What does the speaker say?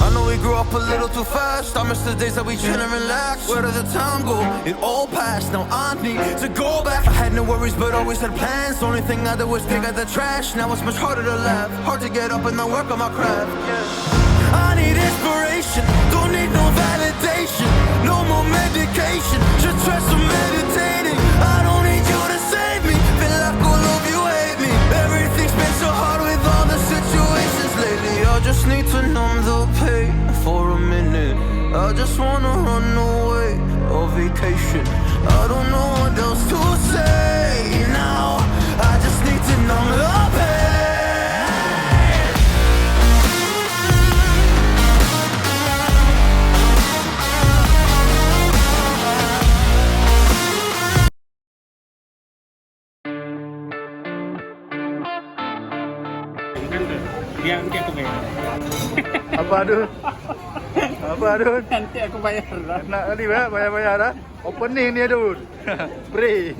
I know we grew up a little too fast. I miss the days that we chill and relax. Where did the time go? It all passed. Now I need to go back. I had no worries, but always had plans. Only thing I did was pick at the trash. Now it's much harder to laugh. Hard to get up and then work on my craft. I need inspiration. Don't need no validation. No more medication. Just try some meditating. I don't need you to save me. Feel like all of you hate me. Everything's been so hard with all the situations lately. I just need to numb the pain for a minute. I just wanna run away on vacation. I don't know what else to say now. I just need to numb the pain. Dia nanti aku bayar. Apa tu? Apa tu? Nanti aku bayar lah. Nak kali bayar dah. Opening ni tu. Free.